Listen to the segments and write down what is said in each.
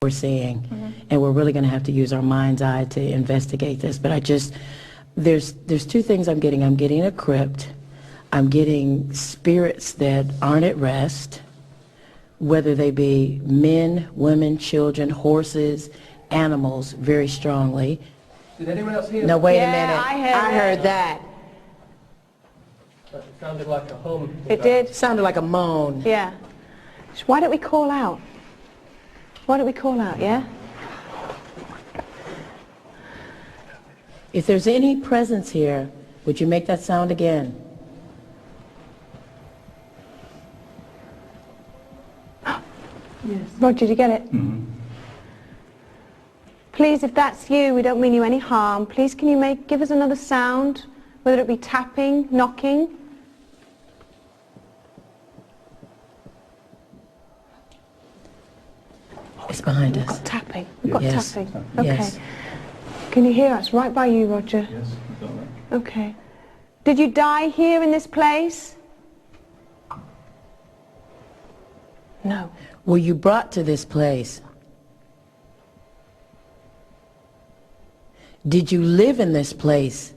we're seeing, and we're really going to have to use our mind's eye to investigate this. But there's two things I'm getting. I'm getting a crypt. I'm getting spirits that aren't at rest, whether they be men, women, children, horses, animals, very strongly. Did anyone else hear? No, wait a minute. I heard that. It sounded like a hum. It did. It sounded like a moan. Yeah. So why don't we call out? Why don't we call out, yeah? If there's any presence here, would you make that sound again? Yes. Roger, did you get it? Mm-hmm. Please, if that's you, we don't mean you any harm. Please, can you give us another sound, whether it be tapping, knocking? It's behind We've us. got tapping. We've got Yes. tapping. Okay. Yes. Can you hear us? Right by you, Roger. Yes, I've got that. Okay. Did you die here in this place? No. Were you brought to this place? Did you live in this place?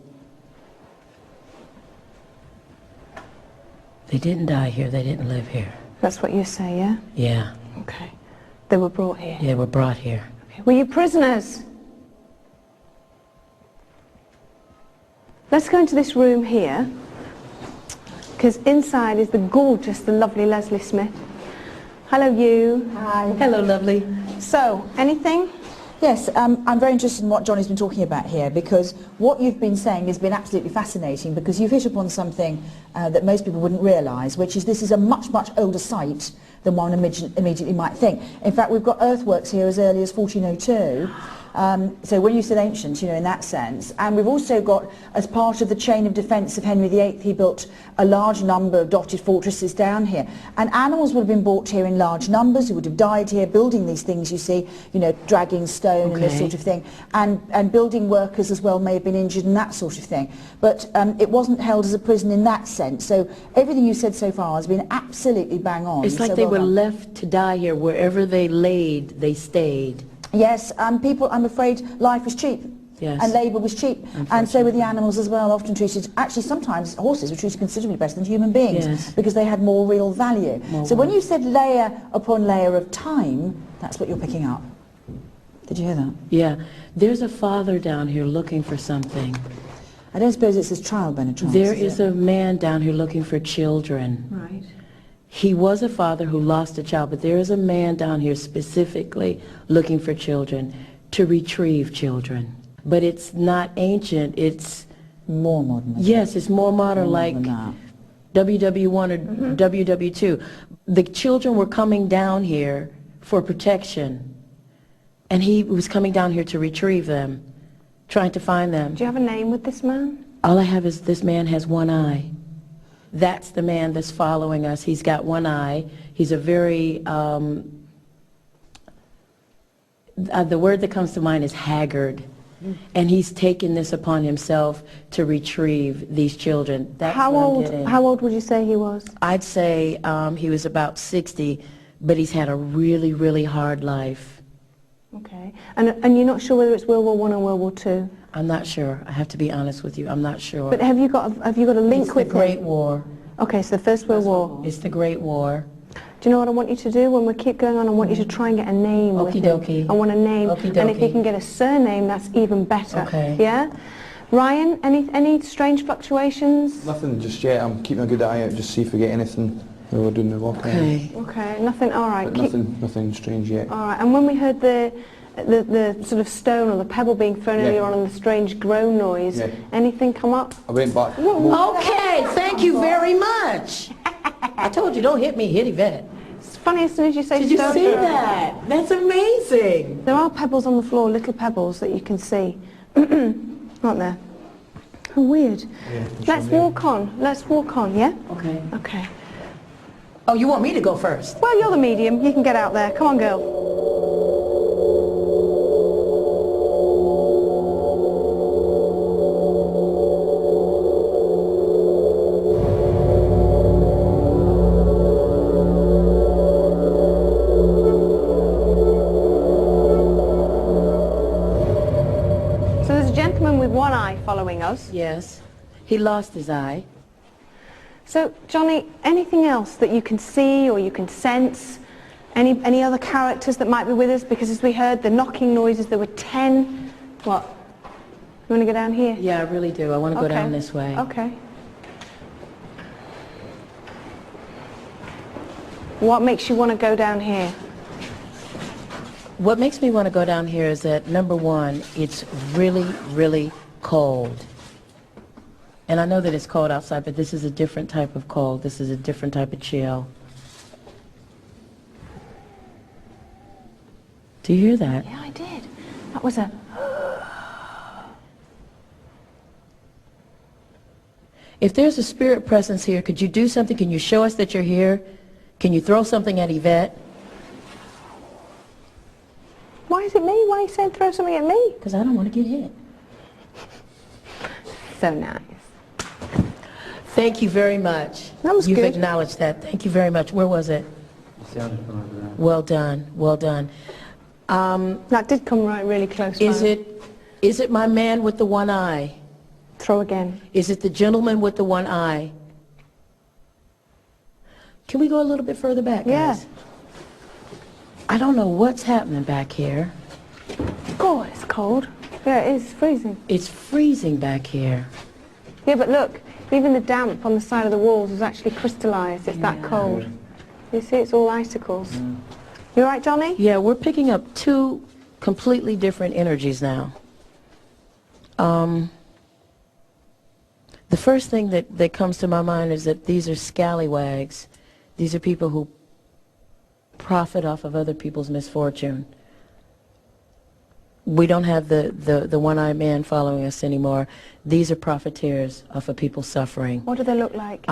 They didn't die here. They didn't live here. That's what you say, yeah? Yeah. Okay. They were brought here. They were brought here. Okay. Were you prisoners? Let's go into this room here, because inside is the gorgeous, the lovely Leslie Smith. Hello, you. Hi. Hello, lovely. So, anything? Yes, I'm very interested in what Johnny's been talking about here, because what you've been saying has been absolutely fascinating, because you've hit upon something that most people wouldn't realise, which is this is a much, much older site than one immediately might think. In fact, we've got earthworks here as early as 1402. So when you said ancient, you know, in that sense. And we've also got, as part of the chain of defence of Henry VIII, he built a large number of dotted fortresses down here. And animals would have been brought here in large numbers, who would have died here building these things, you see, you know, dragging stone and this sort of thing. And building workers as well may have been injured and that sort of thing. But it wasn't held as a prison in that sense. So everything you said so far has been absolutely bang on. It's like so they well were done. left to die here. Wherever they laid, they stayed. Yes, people, I'm afraid, life was cheap. Yes. And labour was cheap. And so were the animals as well, often treated, actually sometimes horses were treated considerably better than human beings, Yes. because they had more real value. So when you said layer upon layer of time, that's what you're picking up. Did you hear that? Yeah. There's a father down here looking for something. I don't suppose it's his child, Benetrance. There is a man down here looking for children. Right. He was a father who lost a child, but there is a man down here specifically looking for children, to retrieve children. But it's not ancient, it's... more modern. Yes, it's more modern, More like modern now. WW1 or WW2. The children were coming down here for protection, and he was coming down here to retrieve them, trying to find them. Do you have a name with this man? All I have is this man has one eye. That's the man that's following us. He's got one eye. He's a very, the word that comes to mind is haggard. And he's taken this upon himself to retrieve these children. That's How what I'm old? getting. How old would you say he was? I'd say he was about 60, but he's had a really, really hard life. Okay. And you're not sure whether it's World War I or World War II? I'm not sure. I have to be honest with you. I'm not sure. But have you got a link It's with the Great him? War. Okay, so the First World War. It's the Great War. Do you know what I want you to do? When we keep going on, I want you to try and get a name with Okie him. dokie. I want a name. Okie And if you dokie. can get a surname, that's even better. Okay. Yeah? Ryan, any strange fluctuations? Nothing just yet. I'm keeping a good eye out, just see if we get anything while we're doing the walk. Okay. Okay, nothing, all right. But nothing strange yet. All right, and when we heard the sort of stone or the pebble being thrown Yeah. earlier on and the strange groan noise, Yeah. anything come up? I went back. Okay, thank you very much. I told you, don't hit me, hit Yvette. It's funny as soon as you say Did you stone. see that? That's amazing. There are pebbles on the floor, little pebbles that you can see, aren't there? How weird. Yeah, Let's walk on. Let's walk on, yeah? Okay. Okay. Oh, you want me to go first? Well, you're the medium. You can get out there. Come on, girl. one eye following us. Yes. He lost his eye. So, Johnny, anything else that you can see or you can sense? Any other characters that might be with us? Because as we heard the knocking noises, there were 10. What? You want to go down here? Yeah, I really do. I want to go down this way. Okay. What makes you want to go down here? What makes me want to go down here is that, number one, it's really, really cold. And I know that it's cold outside, but this is a different type of cold. This is a different type of chill. Do you hear that? Yeah, I did. That was a... If there's a spirit presence here, could you do something? Can you show us that you're here? Can you throw something at Yvette? Why is it me? Why are you saying throw something at me? Because I don't want to get hit. So nice. Thank you very much. That was You've good. acknowledged that. Thank you very much. Where was it? Well done. Well done. That did come right really close by. Is it my man with the one eye? Throw again. Is it the gentleman with the one eye? Can we go a little bit further back, guys? Yeah. I don't know what's happening back here. God, it's cold. Yeah, it is freezing. It's freezing back here. Yeah, but look, even the damp on the side of the walls is actually crystallized. It's that cold. You see, it's all icicles. You all right, Johnny? Yeah, we're picking up two completely different energies now. The first thing that comes to my mind is that these are scallywags. These are people who profit off of other people's misfortune. We don't have the one-eyed man following us anymore. These are profiteers off of people's suffering. What do they look like?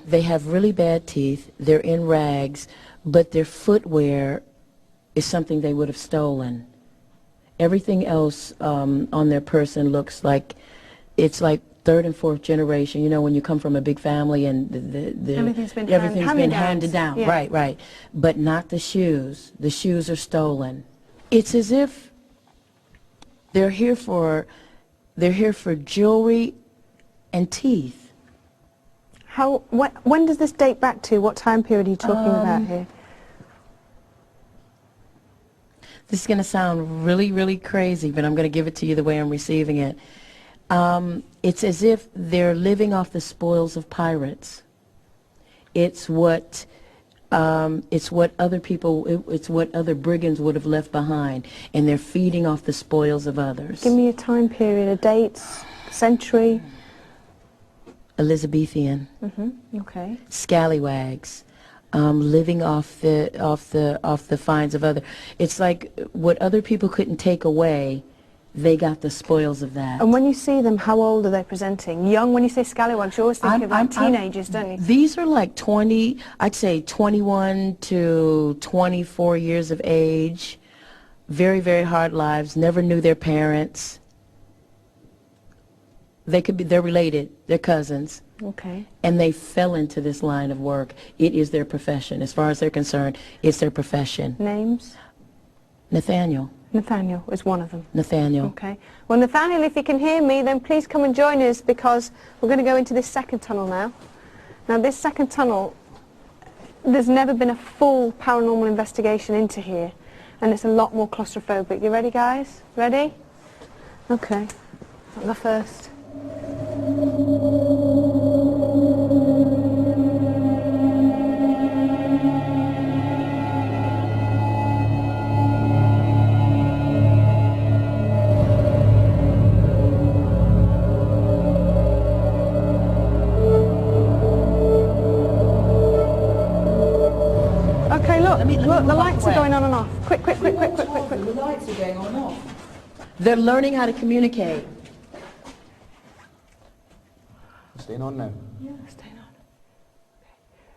They have really bad teeth. They're in rags, but their footwear is something they would have stolen. Everything else on their person looks like it's like third and fourth generation. You know, when you come from a big family and Everything's been handed down. Yeah. Right, right. But not the shoes. The shoes are stolen. It's as if they're here for jewelry and teeth. When does this date back to? What time period are you talking about here? This is going to sound really, really crazy, but I'm going to give it to you the way I'm receiving it. It's as if they're living off the spoils of pirates. It's what other brigands would have left behind, and they're feeding off the spoils of others. Give me a time period, a date, century. Elizabethan. Okay. Scallywags. Living off the finds of other. It's like what other people couldn't take away, they got the spoils of that. And when you see them, how old are they presenting? Young. When you say scallywags, you always think about teenagers, don't you? These are like 20, I'd say 21 to 24 years of age. Very, very hard lives. Never knew their parents. They're related. They're cousins. Okay. And they fell into this line of work. It is their profession. As far as they're concerned, it's their profession. Names? Nathaniel. Nathaniel is one of them. Nathaniel. Okay. Well, Nathaniel, if you can hear me, then please come and join us, because we're going to go into this second tunnel now. Now, this second tunnel, there's never been a full paranormal investigation into here, and it's a lot more claustrophobic. You ready, guys? Ready? Okay. I'll go first. Okay, look, the lights are going on and off. Quick. The lights are going on and off. They're learning how to communicate. Staying on now. Yeah, stay